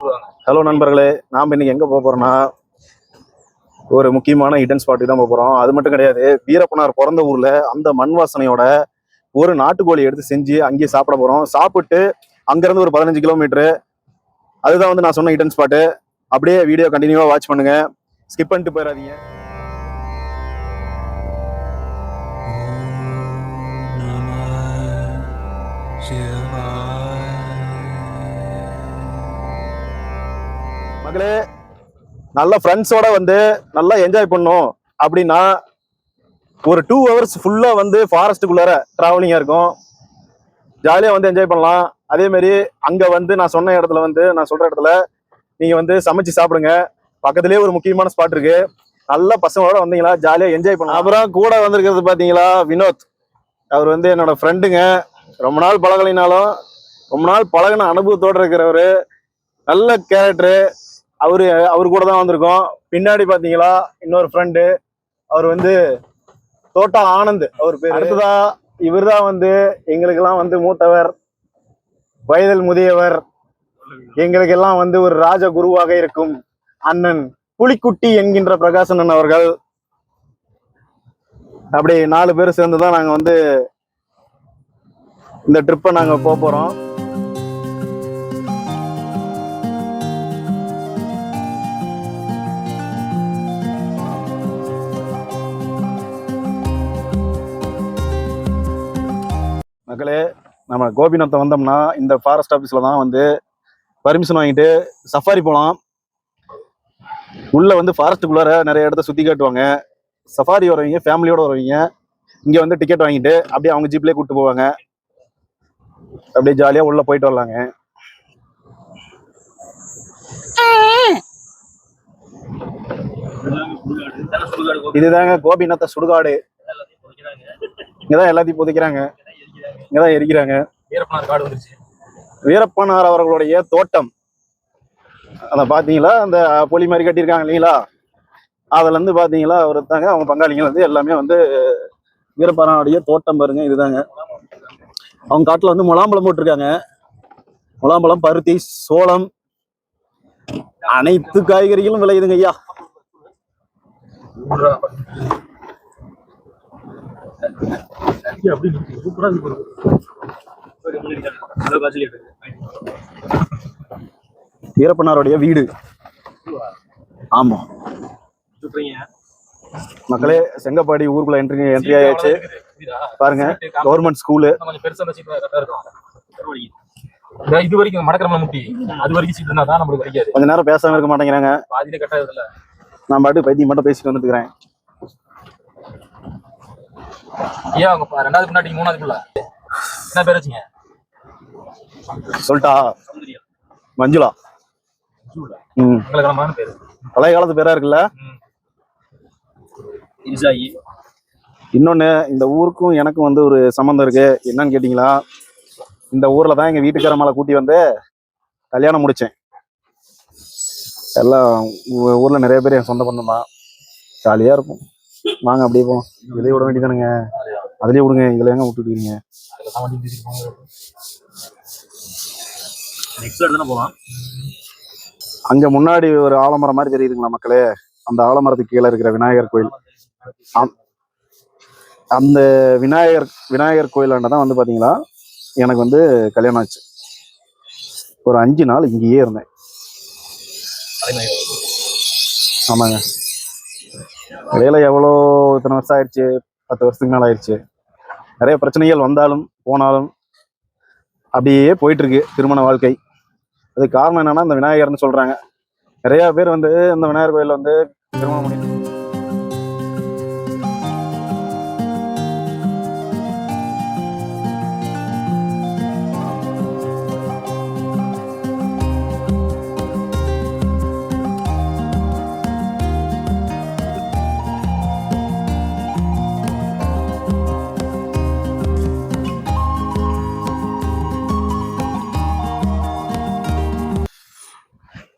Hello நண்பர்களே, நாம் இன்னைக்கு எங்க போறோம்னா ஒரு முக்கியமான ஹிடன் ஸ்பாட்டுக்கு தான் போறோம். அது மட்டும் கிடையாது, வீரப்பனார் பிறந்த ஊர்ல அந்த மண் வாசனையோட ஒரு நாட்டுக்கோழி எடுத்து செஞ்சு அங்கேயே சாப்பிட போறோம். சாப்பிட்டு அங்கிருந்து ஒரு 15 கிலோமீட்டர், அதுதான் வந்து நான் சொன்ன ஹிடன் ஸ்பாட்டு. அப்படியே வீடியோ கண்டினியூவா வாட்ச் பண்ணுங்க, ஸ்கிப் பண்ணிட்டு போயிடாதீங்க. மகளே, நல்ல ஃப்ரெண்ட்ஸோட வந்து நல்லா என்ஜாய் பண்ணும் அப்படின்னா ஒரு 2 hours ஃபுல்லா வந்து ஃபாரஸ்ட்டுக்குள்ளார டிராவலிங்கா இருக்கும். ஜாலியா வந்து என்ஜாய் பண்ணலாம். அதே மாதிரி அங்க வந்து நான் சொல்ற இடத்துல நீங்க வந்து சமைச்சு சாப்பிடுங்க. பக்கத்துலயே ஒரு முக்கியமான ஸ்பாட் இருக்கு. நல்ல பசங்களோட வந்தீங்களா ஜாலியா என்ஜாய் பண்ணலாம். அப்புறம் கூட வந்திருக்கிறது பாத்தீங்களா, வினோத். அவர் வந்து என்னோட ஃப்ரெண்டுங்க. ரொம்ப நாள் பழகலைனாலும் ரொம்ப நாள் பழகின அனுபவத்தோட இருக்கிறவரு. நல்ல கேரக்டரு. அவரு கூட தான் வந்திருக்கோம். பின்னாடி பாத்தீங்களா இன்னொரு ஃப்ரெண்டு, அவர் வந்து தோட்டா ஆனந்த் அவர் பேர். அடுத்ததா இவர் தான் வந்து எங்களுக்கெல்லாம் வந்து மூத்தவர், வயதில் முதியவர், எங்களுக்கு எல்லாம் வந்து ஒரு ராஜ குருவாக இருக்கும் அண்ணன் புலிக்குட்டி என்கின்ற பிரகாசன் அவர்கள். அப்படி 4 பேர் சேர்ந்துதான் நாங்க வந்து இந்த ட்ரிப்பை நாங்க போறோம். மக்களே, நம்ம கோபிநாத்தை வந்தோம்னா இந்த ஃபாரஸ்ட் ஆஃபீஸில் தான் வந்து பர்மிஷன் வாங்கிட்டு சஃபாரி போகலாம். உள்ள வந்து ஃபாரஸ்ட்டுக்குள்ளார நிறைய இடத்த சுற்றி காட்டுவாங்க. சஃபாரி வரவங்க ஃபேமிலியோட வருவீங்க, இங்கே வந்து டிக்கெட் வாங்கிட்டு அப்படியே அவங்க ஜீப்லேயே கூப்பிட்டு போவாங்க. அப்படியே ஜாலியாக உள்ள போயிட்டு வரலாங்க. இதுதாங்க கோபிநாத்த சுடுகாடு. இங்கதான் எல்லாத்தையும் புதைக்கிறாங்க, இங்கதான் எரிக்கிறாங்க. வீரப்பனார் அவர்களுடைய தோட்டம் அத பாத்தீங்களா, அந்த பொலி மாதிரி கட்டியிருக்காங்க இல்லைங்களா, அதுல இருந்து பாத்தீங்களா ஒருத்தாங்க அவங்க பங்காளிங்க வந்து எல்லாமே வந்து வீரப்பனாருடைய தோட்டம் பாருங்க. இதுதாங்க அவங்க காட்டுல வந்து முலாம்பழம் போட்டிருக்காங்க. முலாம்பழம், பருத்தி, சோளம், அனைத்து காய்கறிகளும் விளையுதுங்க ஐயா. வீரப்பனாருடைய வீடு. ஆமா மக்களே, செங்கப்பாடி ஊருக்குள்ள என்ட்ரி ஆயாச்சு. பாருங்க, கவர்மெண்ட் ஸ்கூலு. இது வரைக்கும் மடக்கரமல முட்டி அது வரைக்கும் சீட் இருந்தா தான் நமக்கு கிடைக்காது. கொஞ்ச நேரம் பேசாம இருக்க மாட்டேங்கிறாங்க. பாதியிலே கட்டாது இல்ல. நான் பாட்டு பைத்தியம் மட்டும் பேசிட்டு வந்துக்கிறேன். ஏன் அவங்க 2வது முன்னாடி 3வதுக்குள்ள என்ன பேர் வச்சீங்க சொல்லிட்டா? மஞ்சுளா. மங்களகரமான பேரு, பழைய காலத்து பேரா இருக்குல்ல. இன்னொன்னு, இந்த ஊருக்கும் எனக்கும் வந்து ஒரு சம்பந்தம் இருக்கு. என்னன்னு கேட்டீங்களா, இந்த ஊர்ல தான் எங்க வீட்டுக்கார மேல கூட்டி வந்து கல்யாணம் முடிச்சேன். எல்லாம் ஊர்ல நிறைய பேர் என் சொந்த பந்தம் தான். ஜாலியா இருக்கும். வாங்க அப்படியே போவோம். இதுலயே விட வேண்டியதானுங்க, அதுலயே விடுங்க, இதுல எங்க விட்டுட்டீங்க. அங்க முன்னாடி ஒரு ஆலமரம் மாதிரி தெரியுதுங்களா மக்களே, அந்த ஆலமரத்துக்கு கீழே இருக்கிற விநாயகர் கோயில். அந்த விநாயகர் கோயிலாண்ட தான் வந்து பாத்தீங்களா எனக்கு வந்து கல்யாணம் ஆச்சு. ஒரு 5 நாள் இங்கேயே இருந்தேன். ஆமாங்க, இடையில எவ்வளோ இத்தனை வருஷம் ஆயிடுச்சு, 10 வருஷத்துக்கு மேல ஆயிடுச்சு. நிறைய பிரச்சனைகள் வந்தாலும் போனாலும் அப்படியே போயிட்டு இருக்கு திருமண வாழ்க்கை. அதுக்கு காரணம் என்னன்னா இந்த விநாயகர்னு சொல்றாங்க. நிறைய பேர் வந்து இந்த விநாயகர் கோயில்ல வந்து திருமணம் பண்ணி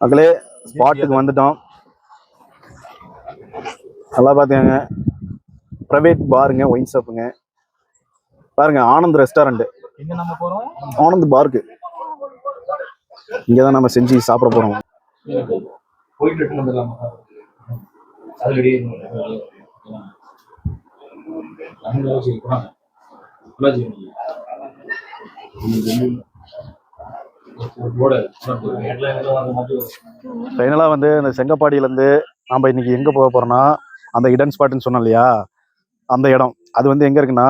மக்களே ஸ்பாட்டுக்கு வந்துட்டோம். நல்லா பாத்துக்கங்க, பிரைவேட் பாருங்க, ஒயின் ஷாப்புங்க. பாருங்க, ஆனந்த் ரெஸ்டாரண்ட். எங்க நம்ம போறோம்? ஆனந்த் பார்க்கு. இங்கதான் நம்ம செஞ்சு சாப்பிட போறோம். போயிட்டு ரிட்டர்ன் வந்துடலாமா? அது ரெடி ஃபைனலா வந்து இந்த செங்கப்பாடியில இருந்து நாம இன்னைக்கு எங்க போக போறோம்னா, அந்த இடன் ஸ்பாட்னு சொன்னோம் இல்லையா, அந்த இடம் அது வந்து எங்க இருக்குன்னா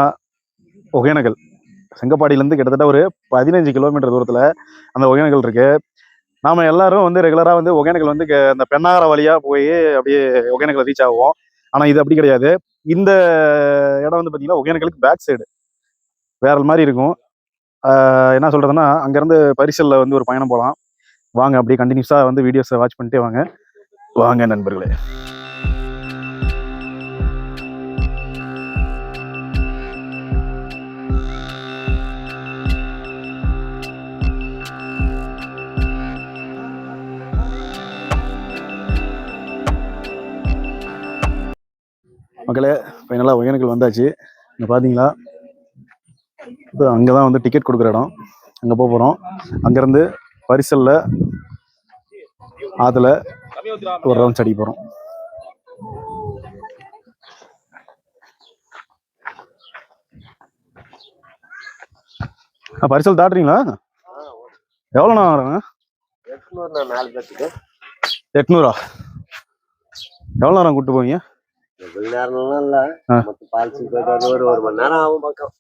ஒகேனக்கல். செங்கப்பாடியிலேருந்து கிட்டத்தட்ட ஒரு 15 கிலோமீட்டர் தூரத்துல அந்த ஒகேனக்கல் இருக்கு. நாம எல்லாரும் வந்து ரெகுலரா வந்து ஒகேனக்கல் வந்து அந்த பெண்ணாகர வழியா போய் அப்படியே ஒகேனக்கல் ரீச் ஆகும். ஆனா இது அப்படி கிடையாது. இந்த இடம் வந்து பாத்தீங்கன்னா ஒகேனக்கலுக்கு பேக் சைடு வேற மாதிரி இருக்கும். என்ன சொல்றதுன்னா, அங்கிருந்து பரிசல்ல வந்து ஒரு பயணம் போகலாம். வாங்க அப்படியே கண்டினியூஸா வந்து வீடியோஸை வாட்ச் பண்ணிட்டே வாங்க. வாங்க நண்பர்களே. மக்களே, ஃபைனலாக ஒகேனக்கல் வந்தாச்சு. இங்கே பார்த்தீங்களா, இப்போ அங்கே தான் வந்து டிக்கெட் கொடுக்குற இடம். அங்கே போக போகிறோம். அங்கேருந்து பரிசலில் ஆற்றுல ஒரு ரவுண்ட்ஸ் அடிக்க போகிறோம். பரிசல் தாட்டுறீங்களா? எவ்வளோண்ணா வராங்க? 800. எவ்வளோ நேரம் கூப்பிட்டு போவீங்க? நேரம்லாம் இல்லை, பால்சி போயிட்டு ஒரு 1 மணி நேரம் ஆகும் பக்கம்.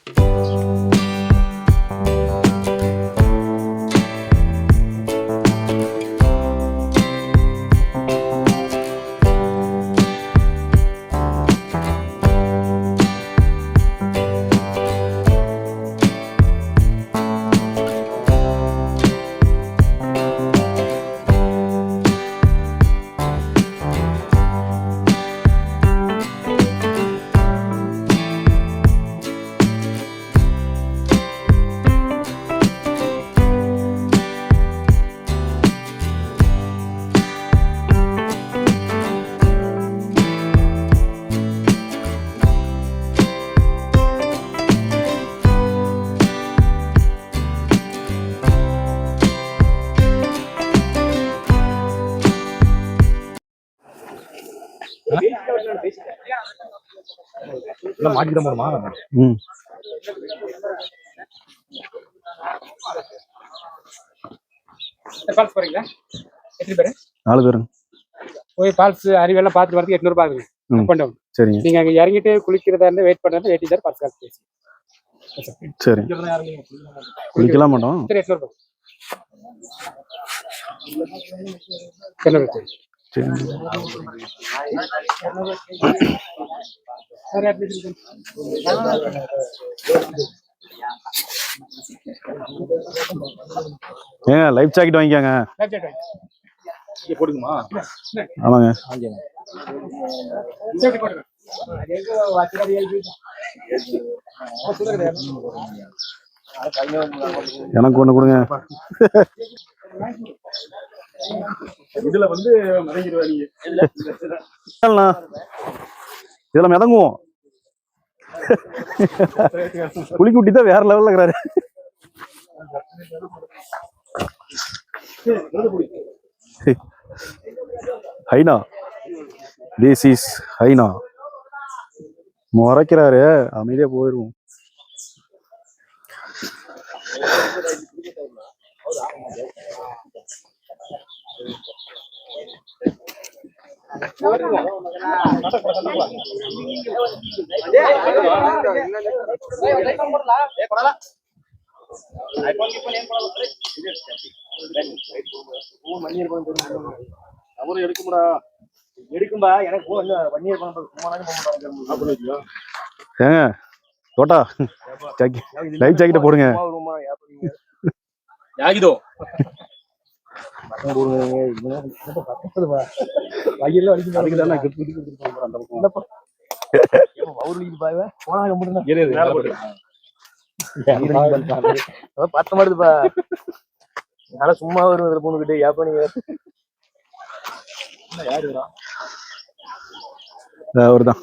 மாட்டிக்கிட்ட போடுமா? ஃபால்ஸ் போறீங்களா? எத்தனை பேரு? 4 பேரு. போய் ஃபால்ஸ் அருவியெல்லாம் பார்த்துட்டு வரதுக்கு 800 ரூபாய் ஆகுது. Up and down. சரிங்க. நீங்க அங்க இறங்கிட்டு குளிக்கிறதா இருந்தா வெயிட் பண்றது 80 சார் ஃபால்ஸ் பேசி. சரி. குளிக்கலாம் மாட்டோம். சரி 800 ரூபாய். சரி. சரி அட்மிஷன். ஏங்க லைஃப் ஜாக்கெட் வாங்கிக்கோங்க. லைஃப் ஜாக்கெட் இங்க போடுங்கம்மா. ஆமாங்க. சேஃப்டி போடுங்க. அதேங்க வாட்ச்காரி எல்பி. எனக்கு ஒண்ணு கொடுங்க. இதுல வந்து மடங்கிடுவாங்க. இதுல மிதங்குவோம். குளிக்கு விட்டி தான் வேற லெவல்ல இருக்கிறாரு. ஹைனா, திஸ் இஸ் ஹைனா. முறைக்கிறாரு, அமைதியா போயிடுவோம். ஏங்க தோட்டா லைஃப் ஜாக்கெட்டை போடுங்க. யாகிதோ பத்த மாட்டுதுப்பா. என்னால சும்மா வரும் பொண்ணுகிட்ட ஏப்ப நீங்க அவர்தான்.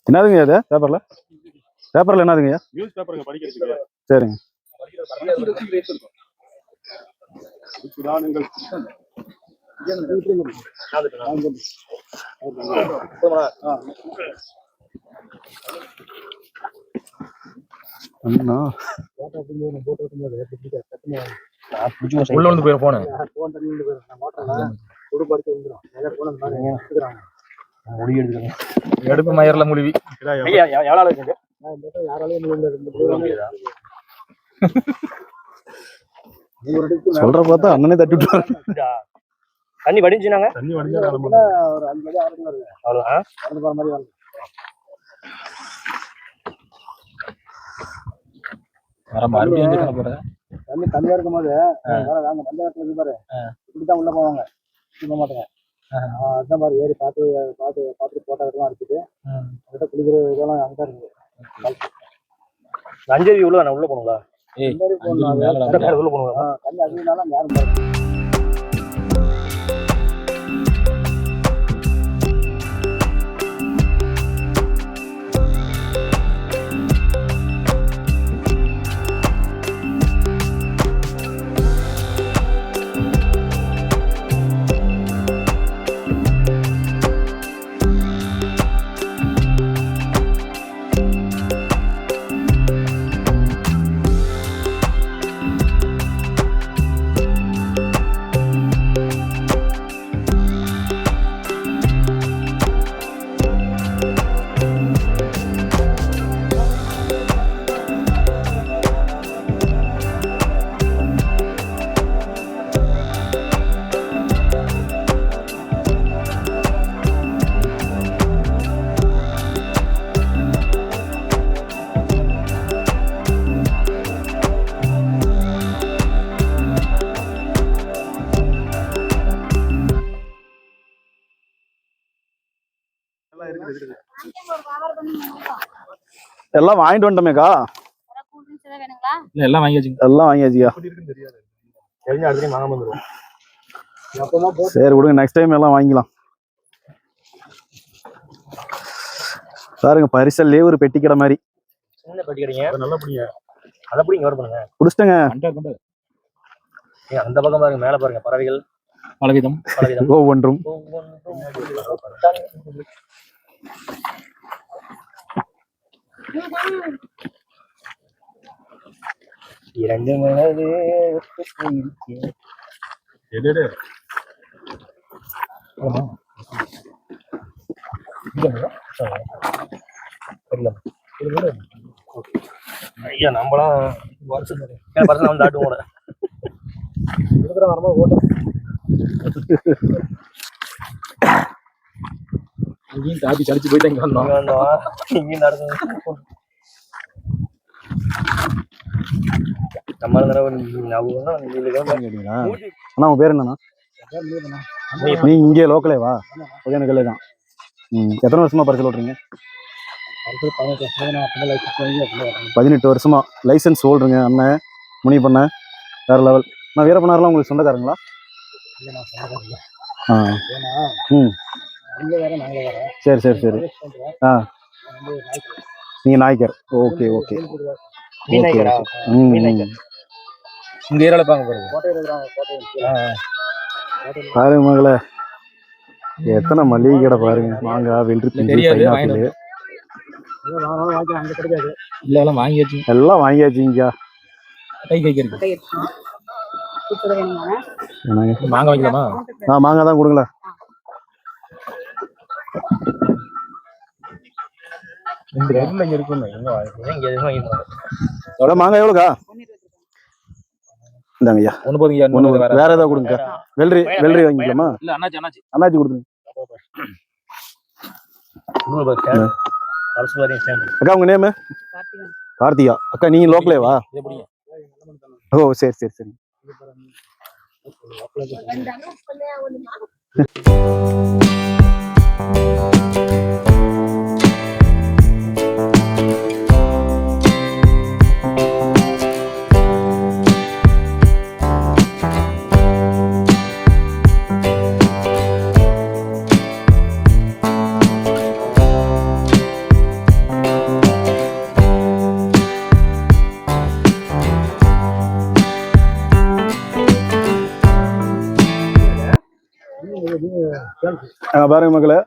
என்னதுங்க அது பேப்பர்ல என்னதுங்கய்யா? நியூஸ் பேப்பருங்க படிக்கிறதுக்கு. சரிங்க. சுதானங்கள் அண்ணா உள்ள வந்து போயிரு போன எடுப்பு மயர்ல முழுவி சொல்ற பார்த்தா அண்ணனே தட்டி விட்டுறாரு. தண்ணி வடிஞ்சுனாங்க தண்ணி வடிஞ்சா ஒரு 5 அடி 6 அடி அவ்வளவுதான் கடந்து போற மாதிரி வரல. மறுபடியும் போறேன் தண்ணி தண்ணியா இருக்கும் போது நாங்க வந்த இடத்துல இருந்து பாரு இப்படிதான் உள்ள போவாங்க போக மாட்டாங்க. அதுதான் பாரு ஏறி பார்த்து போட்டாக்கெல்லாம் அடிச்சுட்டு கிட்ட குளிக்கிற இதெல்லாம் அங்கதான் இருக்குது. அஞ்சேரி உள்ள போகணுங்களா? உள்ள போகணுங்களா? தண்ணி அதிகம்னாலும் யாரும் பாருங்க. எல்லாம் வாங்கிட்டு வந்துட்டோமேக்கா. எல்லாம் வாங்கியாச்சு. எல்லாம் வாங்கியாச்சுக்கா. தெரிஞ்ச அடுத்து வாங்க வந்துருவோம். சரி விடுங்க, நெக்ஸ்ட் டைம் எல்லாம் வாங்கிக்கலாம். பாருங்க பரிசல்லே ஒரு பெட்டி கடை மாதிரி. சின்ன பெட்டி கடைங்க. நல்லா பிடிங்க. அதை பிடிங்க வர பண்ணுங்க. குடிச்சிட்டங்க. அந்த பக்கம் பாருங்க, மேல பாருங்க பறவைகள் பலவிதம் ஒவ்வொன்றும். இரண்டு மனது ஐயா நம்மளாம் வருஷம் வந்து ஆட்டும் கூட வரமா ஓட்டம் இங்கேயும் தாப்பி சடிச்சு போயிட்டு இங்க வந்தோம். இங்கேயும் நடந்து நம்ம அண்ணா உங்க பேர் என்னண்ணா? நீ இங்கே லோக்கலேவா? ஒகேனக்கல்லே தான். எத்தனை வருஷமா பரிசல் ஓட்டுறீங்க? 18 வருஷமா லைசன்ஸ் ஹோல்டருங்க அண்ணன் முனி பண்ண வேற லெவல். நான் வீரப்பனாரெலாம் உங்களுக்கு சொந்தக்காரங்களா? சரி சரி சரி. நீங்க நாய்க்கர். Okay okay. இந்த ஏரியால பாங்க பாருங்க மகளே, எத்தனை மளிகை கடை பாருங்க. மாங்காய், வெள்ளரி, பைனாப்பிள் எல்லாம் வாங்கியாச்சு. எல்லாம் வாங்கியாச்சுங்க. மாங்காய் வாங்கிக்கலாமா? மாங்காய் தான் கொடுங்களேன். மாங்காய் எவ்வளோக்கா? இந்தாங்கய்யா. ஒண்ணு போதுங்க. வேற ஏதாவது கொடுங்க. வெள்ளரி வாங்கிக்கலாமா? இல்ல அண்ணாச்சி அண்ணாச்சி கொடுங்க. அக்கா உங்க நேம்? கார்த்திகா. அக்கா நீங்க லோக்கலேவா? ஓ சரி சரி சரி. பாருங்க மக்களே,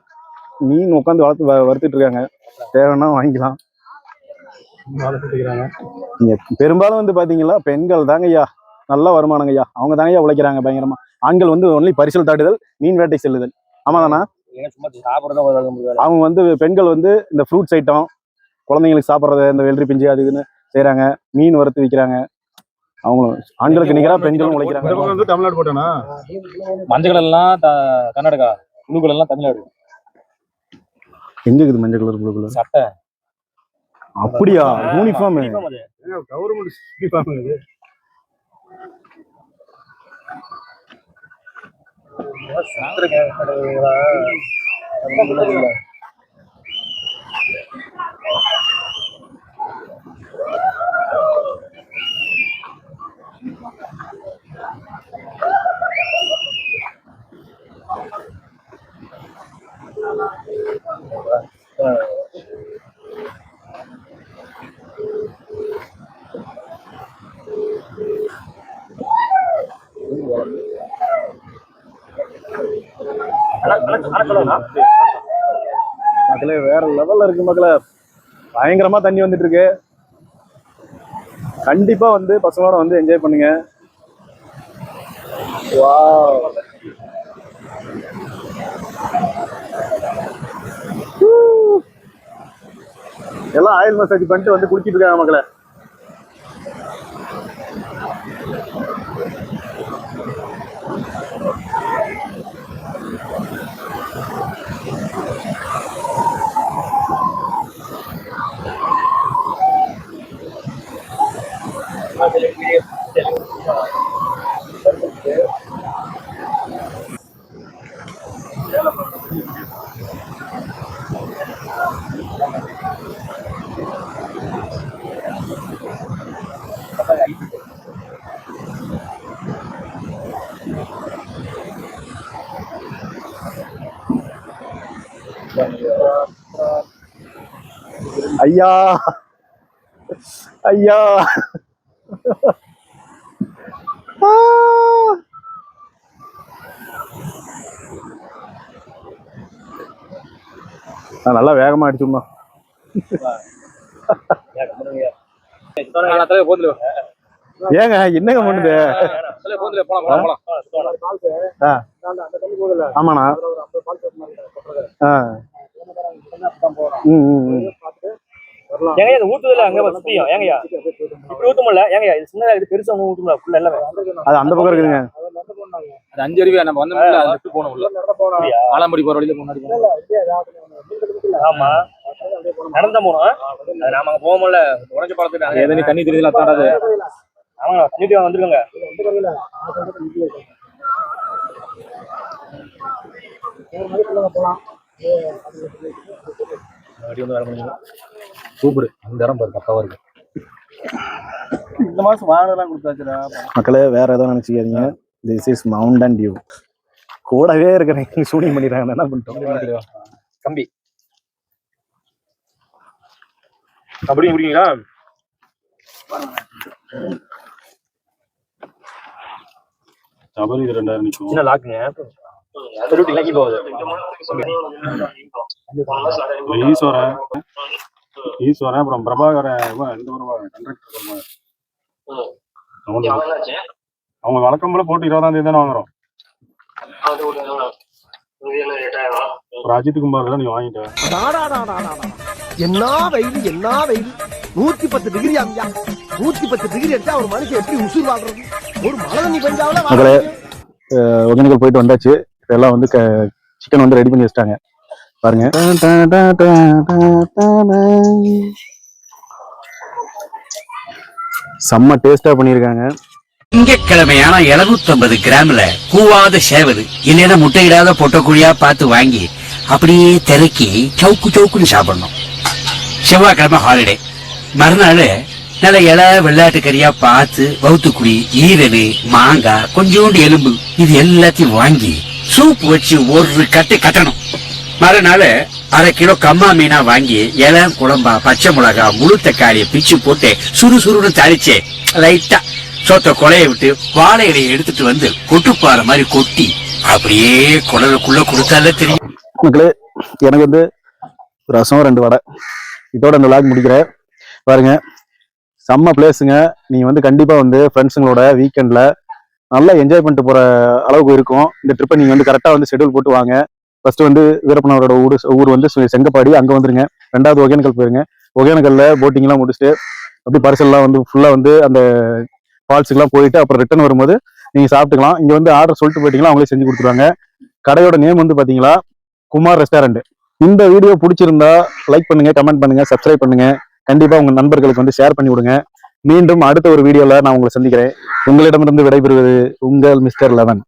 மீன் உட்காந்து வறுத்துட்டு இருக்காங்க. தேவைன்னா வாங்கிக்கலாம். இங்க பெரும்பாலும் வந்து பாத்தீங்களா பெண்கள் தாங்க ஐயா நல்ல வருமானங்க ஐயா. அவங்க தாங்க ஐயா உழைக்கிறாங்க பயங்கரமா. ஆண்கள் வந்து ஒன்லி பரிசல் தாட்டுதல், மீன் வேட்டை செல்லுதல். ஆமாதானா? அவங்க வந்து பெண்கள் வந்து இந்த ஃப்ரூட்ஸ் ஐட்டம், குழந்தைங்களுக்கு சாப்பிட்றது, இந்த வெள்ளரி பிஞ்சு அது இதுன்னு செய்யறாங்க. மீன் வறுத்து விற்கிறாங்க. அவங்களும் ஆண்களுக்கு நிகரா பெண்களும் உழைக்கிறாங்க. தமிழ்நாடு போட்டானா? மஞ்சள் எல்லாம் கர்நாடகா, புளு எல்லாம் தமிழ்நாடு. எங்க இருக்குது மஞ்சள் கலர் புளு கலர் சட்டை? அப்படியா? யூனிஃபார்ம் கவர்மெண்ட் யூனிஃபார்ம் இது. மக்களே வேற லெவல்ல இருக்கு மக்களே. பயங்கரமா தண்ணி வந்துட்டு இருக்கு. கண்டிப்பா வந்து பசங்களோட வந்து என்ஜாய் பண்ணுங்க. வாவ். எல்லாம் ஆயில் மசாஜ் பண்ணிட்டு வந்து குளிச்சிட்டு இருக்காங்க மக்களே. ஐயா ஐயா நல்லா வேகமா அடிச்சுடணும். ஏங்க என்னங்க பண்ணுது? ஆமாண்ணா. ஊத்துதல அங்க சுத்தியும் ஏங்கயா இப்படி ஊத்துமல்ல ஏங்கயா இது சின்னதா இது பெருசா ஊத்துமல்ல ஃபுல் எல்லாமே அது அந்த பக்கம் இருக்குதுங்க. அது 5 அருவியா நம்ம வந்து உள்ள லெஃப்ட் போணும் உள்ள ஆலம்படி போற வழியில முன்னாடி. ஆமா நடந்த போனோம். அது நாம அங்க போவோம்ல உடைஞ்ச பாலத்துக்கு ஏதோ தண்ணி தெரியுதுல தாடாது. ஆமா நீட்டி வந்துருங்க. சூப்பர். அந்த இடம் பாரு பக்காவா இருக்கு. இந்த மாசம் வாழலாம் கொடுத்தாச்சுடா மக்களே. வேற எதுவும் நினைச்சுக்காதீங்க. This is mountain dew. கூடவே இருக்கிறேன் ஷூட்டிங் பண்ணிடுறாங்க. என்ன பண்ணிட்டோம் கம்பி அப்படி குடிங்களா? சபரி 2000 நிக்கும். சின்ன லாக்குங்க. சொல்லிட்டு இலக்கி போகுது. ஈஸ்வரன் அப்புறம் பிரபாகரன் கண்டக்டர். அவங்க வழக்கம் போல போட்டு 20ஆம் தேதி தானே வாங்குறோம். ஒரு அஜித் குமார் தான் நீ வாங்கிட்ட. என்ன வெயில் என்ன வெயில். 110 டிகிரி அம்யா. 110 டிகிரி அடிச்சா ஒரு மனுஷன் எப்படி உசுர் வாழ்றது? ஒரு மழை தண்ணி பெஞ்சாவல. மக்களே ஒகேனக்கல் போயிட்டு வந்தாச்சு. எல்லாம் வந்து சிக்கன் வந்து ரெடி பண்ணி வச்சிட்டாங்க. பாருங்க. செம்ம டேஸ்டா பண்ணியிருக்காங்க. திங்கக்கிழமையான 750 கிராம்ல கூவாத சேவல் இல்லைன்னா முட்டையிடாத பொட்டக்குழியா பார்த்து வாங்கி அப்படியே திறக்கி சவுக்குன்னு சாப்பிடணும். செவ்வாய்க்கிழமை ஹாலிடே, மறுநாள் நல்ல இலை வெள்ளாட்டு கறியா பார்த்து வவுத்துக்குழி, ஈரல், மாங்காய், கொஞ்சோண்டு எலும்பு இது எல்லாத்தையும் வாங்கி சூப் வச்சு ஒரு கட்டணும். மறுநாள் அரை கிலோ கம்மா மீனா வாங்கி இலை குழம்பா, பச்சை மிளகா, முழு தக்காளியை பிச்சு போட்டு சுறுசுறுன்னு தாளிச்சு லைட்டா சோத்த கொலைய விட்டு வாழை இலையை எடுத்துட்டு வந்து கொட்டுப்பாறை மாதிரி கொட்டி அப்படியே குடலுக்குள்ள கொடுத்தாலே தெரியும். மக்களே, எனக்கு வந்து ரசம் 2 வடை இதோட இந்த விளாக் முடிக்கிறேன். பாருங்க, செம்ம பிளேஸுங்க. நீங்க வந்து கண்டிப்பா வந்து ஃப்ரெண்ட்ஸுங்களோட வீக்கெண்ட்ல நல்லா என்ஜாய் பண்ணிட்டு போற அளவுக்கு இருக்கும். இந்த ட்ரிப்பை நீங்க வந்து கரெக்டா வந்து ஷெட்யூல் போட்டு வாங்க. ஃபர்ஸ்ட் வந்து வீரப்பனவரோட ஊர் வந்து செங்கப்பாடி, அங்க வந்துருங்க. 2வது ஒகேனக்கல் போயிருங்க. ஒகேனக்கல்ல போட்டிங் எல்லாம் முடிச்சுட்டு அப்படி பார்சல்லாம் வந்து ஃபுல்லா வந்து அந்த ஃபால்ஸுக்கெல்லாம் போயிட்டு அப்புறம் ரிட்டர்ன் வரும்போது நீங்க சாப்பிட்டுக்கலாம். இங்க வந்து ஆர்டர் சொல்லிட்டு போயிட்டீங்களா அவங்களே செஞ்சு கொடுத்துருவாங்க. கடையோட நேம் வந்து பாத்தீங்களா குமார் ரெஸ்டாரண்ட். இந்த வீடியோ பிடிச்சிருந்தா லைக் பண்ணுங்க, கமெண்ட் பண்ணுங்க, சப்ஸ்கிரைப் பண்ணுங்க. கண்டிப்பா உங்க நண்பர்களுக்கு வந்து ஷேர் பண்ணி விடுங்க. மீண்டும் அடுத்த ஒரு வீடியோல நான் உங்களை சந்திக்கிறேன். உங்களிடமிருந்து விடைபெறுவது உங்கள் மிஸ்டர் லெவன்.